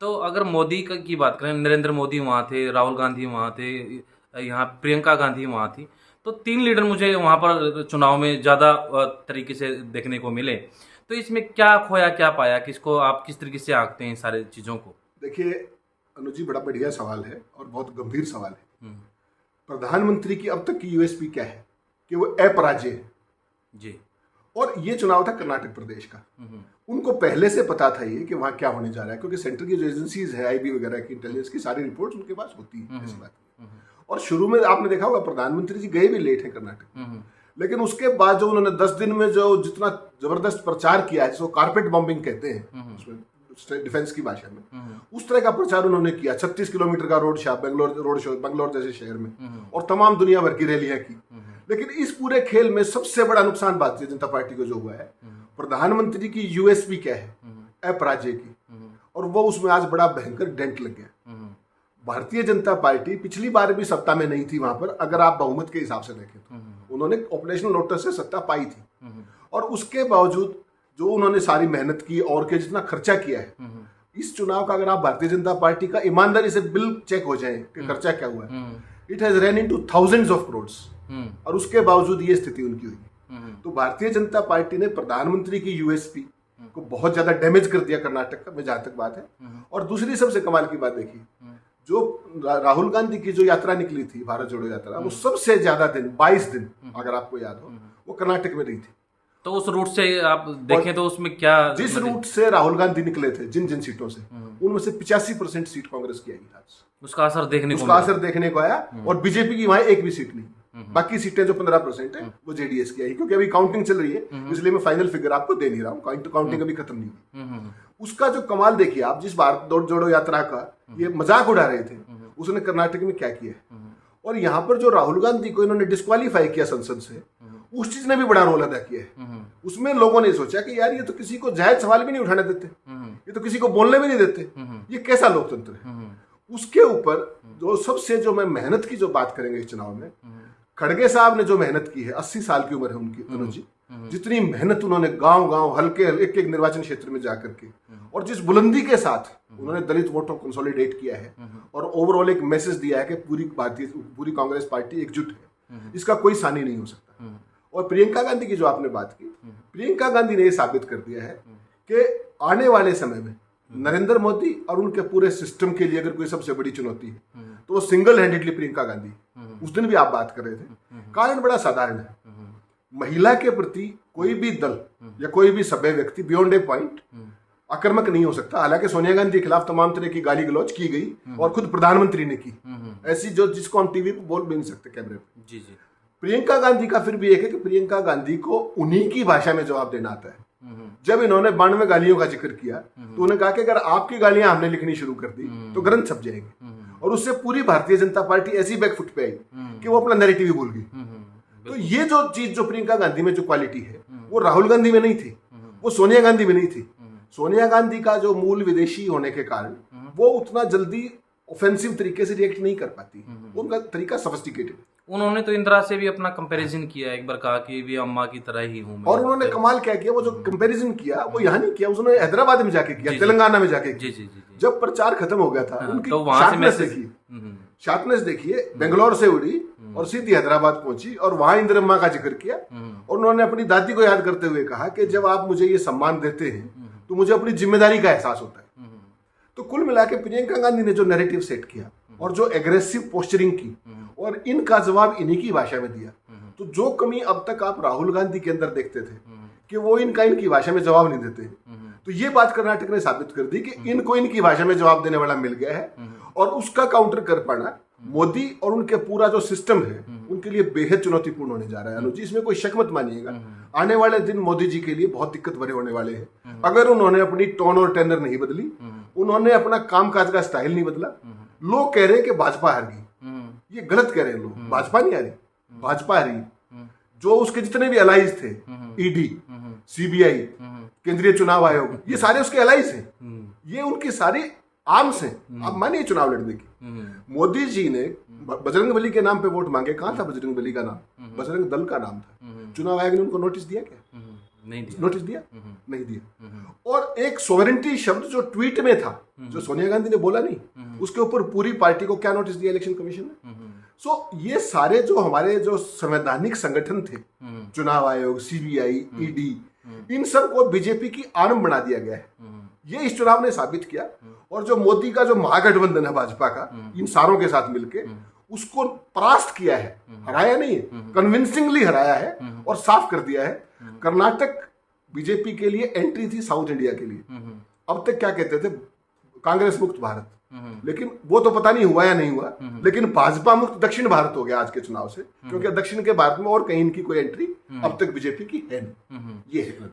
तो अगर मोदी की बात करें, नरेंद्र मोदी वहाँ थे, राहुल गांधी वहाँ थे, यहाँ प्रियंका गांधी वहाँ थी, तो 3 लीडर मुझे वहाँ पर चुनाव में ज़्यादा तरीके से देखने को मिले। तो इसमें क्या खोया क्या पाया, किसको आप किस तरीके से आंकते हैं इन सारी चीज़ों को? देखिए अनुज जी, बड़ा बढ़िया सवाल है और बहुत गंभीर सवाल है। हम्म, प्रधानमंत्री की अब तक की यूएसपी क्या है कि वो अपराजय है। जी। और ये चुनाव था कर्नाटक प्रदेश का। हम्म, उनको पहले से पता था ये कि वहाँ क्या होने जा रहा है, क्योंकि सेंटर की जो एजेंसीज है आईबी वगैरह की, इंटेलिजेंस की सारी रिपोर्ट्स उनके पास होती है, ऐसी बात नहीं। और शुरू में आपने देखा होगा प्रधानमंत्री जी गए भी लेट हैं कर्नाटक, लेकिन उसके बाद जो उन्होंने 10 दिन में जो जितना जबरदस्त प्रचार किया है, जिसको कारपेट बॉम्बिंग कहते हैं उसमें डिफेंस की भाषा में, उस तरह का प्रचार उन्होंने किया। 36 किलोमीटर का रोड शो बंगलोर जैसे शहर में, और तमाम दुनिया भर की रैलियां की। लेकिन इस पूरे खेल में सबसे बड़ा नुकसान भारतीय जनता पार्टी को जो हुआ है, प्रधानमंत्री की यूएसपी क्या है, अपराजय की, और वो उसमें आज बड़ा भयंकर डेंट लग गया। भारतीय जनता पार्टी पिछली बार भी सत्ता में नहीं थी वहां पर, अगर आप बहुमत के हिसाब से देखें तो उन्होंने ऑपरेशन लोटस से सत्ता पाई थी, और उसके बावजूद जो उन्होंने सारी मेहनत की और के जितना खर्चा किया है, इस चुनाव का अगर आप भारतीय जनता पार्टी का ईमानदारी से बिल चेक हो जाए कि खर्चा क्या हुआ है, it has run into thousands of crores, और उसके बावजूद ये स्थिति उनकी हुई। तो भारतीय जनता पार्टी ने प्रधानमंत्री की यूएसपी को बहुत ज्यादा डैमेज कर दिया कर्नाटक का, में जहां तक बात है। और दूसरी सबसे कमाल की बात देखिए, जो राहुल गांधी की जो यात्रा निकली थी, भारत जोड़ो यात्रा, वो सबसे ज्यादा दिन 22 दिन अगर आपको याद हो, वो कर्नाटक में रही थी। तो उस रूट से आप देखें तो उसमें क्या, जिस रूट से राहुल गांधी निकले थे, जिन जिन सीटों से, उनमें से 85% सीट कांग्रेस की आई आज। उसका असर देखने को आया। और बीजेपी की वहां एक भी सीट नहीं। बाकी सीटें जो 15% है वो जेडीएस की आई, क्योंकि अभी काउंटिंग चल रही है, इसलिए मैं फाइनल फिगर आपको दे नहीं रहा हूँ, काउंटिंग अभी खत्म नहीं हुई। उसका जो कमाल देखिए आप, जिस भारत जोड़ो यात्रा का ये मजाक उड़ा रहे थे, उसने कर्नाटक में क्या किया है। और यहाँ पर जो राहुल गांधी को इन्होंने डिस्क्वालीफाई किया संसद से, उस चीज ने भी बड़ा रोल अदा किया है। उसमें लोगों ने सोचा कि यार ये तो किसी को जायज सवाल भी नहीं उठाने देते, ये तो किसी को बोलने भी नहीं देते, ये कैसा लोकतंत्र है। उसके ऊपर जो सबसे जो मैं मेहनत की जो बात करेंगे इस चुनाव में, खड़गे साहब ने जो मेहनत की है, 80 साल की उम्र है उनकी, अनुज जी, जितनी मेहनत उन्होंने गांव गांव हल्के एक एक निर्वाचन क्षेत्र में जाकर के, और जिस बुलंदी के साथ उन्होंने दलित वोटों को कंसोलिडेट किया है, और ओवरऑल एक मैसेज दिया है कि पूरी कांग्रेस पार्टी एकजुट है, इसका कोई सानी नहीं हो सकता। और प्रियंका गांधी की जो आपने बात की, प्रियंका गांधी ने यह साबित कर दिया है कि आने वाले समय में नरेंद्र मोदी और उनके पूरे सिस्टम के लिए अगर कोई सबसे बड़ी चुनौती है तो वो सिंगल हैंडेडली प्रियंका गांधी। उस दिन भी आप बात कर रहे थे, कारण बड़ा साधारण है। महिला के प्रति कोई भी दल या कोई भी सभ्य व्यक्ति बियॉन्ड ए पॉइंट आक्रामक नहीं हो सकता। हालांकि सोनिया गांधी के खिलाफ तमाम तरह की गाली गलौज की गई, और खुद प्रधानमंत्री ने की ऐसी, जो जिसको हम टीवी पे बोल भी नहीं सकते कैमरे पे। जी जी। प्रियंका गांधी का फिर भी एक है कि प्रियंका गांधी को उन्हीं की भाषा में जवाब देना आता है। जब इन्होंने 92 गालियों का जिक्र किया तो उन्होंने कहा कि अगर आपकी गालियां हमने लिखनी शुरू कर दी तो ग्रंथ छप जाएंगे, और उससे पूरी भारतीय जनता पार्टी ऐसी बैकफुट पे आई कि वो अपना नैरेटिव ही भूल गई। तो ये जो चीज जो प्रियंका गांधी में जो क्वालिटी है, वो राहुल गांधी में नहीं थी, वो सोनिया गांधी में नहीं थी। सोनिया गांधी का जो मूल विदेशी होने के कारण वो उतना जल्दी ऑफेंसिव तरीके से रिएक्ट नहीं कर पाती, उनका तरीका सोफिस्टिकेटेड। उन्होंने तो इंदिरा से भी अपना कंपैरिजन किया, एक बार कहा कि भी अम्मा की तरह ही हूं मैं। और उन्होंने कमाल क्या किया, वो जो कंपैरिजन किया वो यहाँ नहीं किया, उसने हैदराबाद में जाके किया, तेलंगाना में जाके किया। जी जी जी। जब प्रचार खत्म हो गया था, उनकी तो वहां से मैसेज देखिए, शार्पनेस देखिए, बेंगलोर से उड़ी और सीधी हैदराबाद पहुंची, और वहां इंदिरम्मा का जिक्र किया, और उन्होंने अपनी दादी को याद करते हुए कहा कि जब आप मुझे ये सम्मान देते हैं तो मुझे अपनी जिम्मेदारी का एहसास होता है। तो कुल मिला के प्रियंका गांधी ने जो नैरेटिव सेट किया और जो एग्रेसिव पोस्चरिंग की, और इनका जवाब इन्हीं की भाषा में दिया। तो जो कमी अब तक आप राहुल गांधी के अंदर देखते थे कि वो इनकी भाषा में जवाब नहीं देते, तो ये बात कर्नाटक ने साबित कर दी कि इनको इनकी भाषा में जवाब देने वाला मिल गया है, और उसका काउंटर कर पाना मोदी और उनके पूरा जो सिस्टम है उनके लिए बेहद चुनौतीपूर्ण होने जा रहा है। अनुजी, इसमें कोई शक मत मानिएगा, आने वाले दिन मोदी जी के लिए बहुत दिक्कत भरे होने वाले हैं अगर उन्होंने अपनी टोन और टेंडर नहीं बदली, उन्होंने अपना कामकाज का स्टाइल नहीं बदला। लोग कह रहे हैं कि भाजपा हार गई, ये गलत कह रहे हैं लोग। भाजपा नहीं हारी, भाजपा हारी। जो उसके जितने भी अलाइज थे, ईडी, सीबीआई, केंद्रीय चुनाव आयोग, ये सारे उसके अलाइज हैं, ये उनकी सारी आर्म्स हैं। आप मानिए चुनाव लड़ने की। मोदी जी ने बजरंग बली के नाम पे वोट मांगे, कहां था बजरंग बली का नाम? बजरंग दल का नाम था। चुनाव आयोग ने उनको नोटिस दिया क्या? नहीं दिया। नोटिस दिया? नहीं दिया। और एक सोवरेंटी शब्द जो ट्वीट में था, जो सोनिया गांधी ने बोला नहीं, उसके ऊपर पूरी पार्टी को क्या नोटिस दिया इलेक्शन कमीशन ने? सो ये सारे जो हमारे जो संवैधानिक संगठन थे, चुनाव आयोग, सीबीआई, ईडी, इन सब को बीजेपी की आर्म बना दिया गया है। ये इस चुनाव ने साबित किया। और जो मोदी का जो महागठबंधन है भाजपा का, इन सारों के साथ मिलके उसको परास्त किया है, हराया नहीं है, कन्विंसिंगली हराया है और साफ कर दिया है। कर्नाटक बीजेपी के लिए एंट्री थी साउथ इंडिया के लिए। अब तक क्या कहते थे, कांग्रेस मुक्त भारत, लेकिन वो तो पता नहीं हुआ या नहीं हुआ, लेकिन भाजपा मुक्त दक्षिण भारत हो गया आज के चुनाव से, क्योंकि दक्षिण के भारत में और कहीं इनकी कोई एंट्री अब तक बीजेपी की है नहीं। ये है।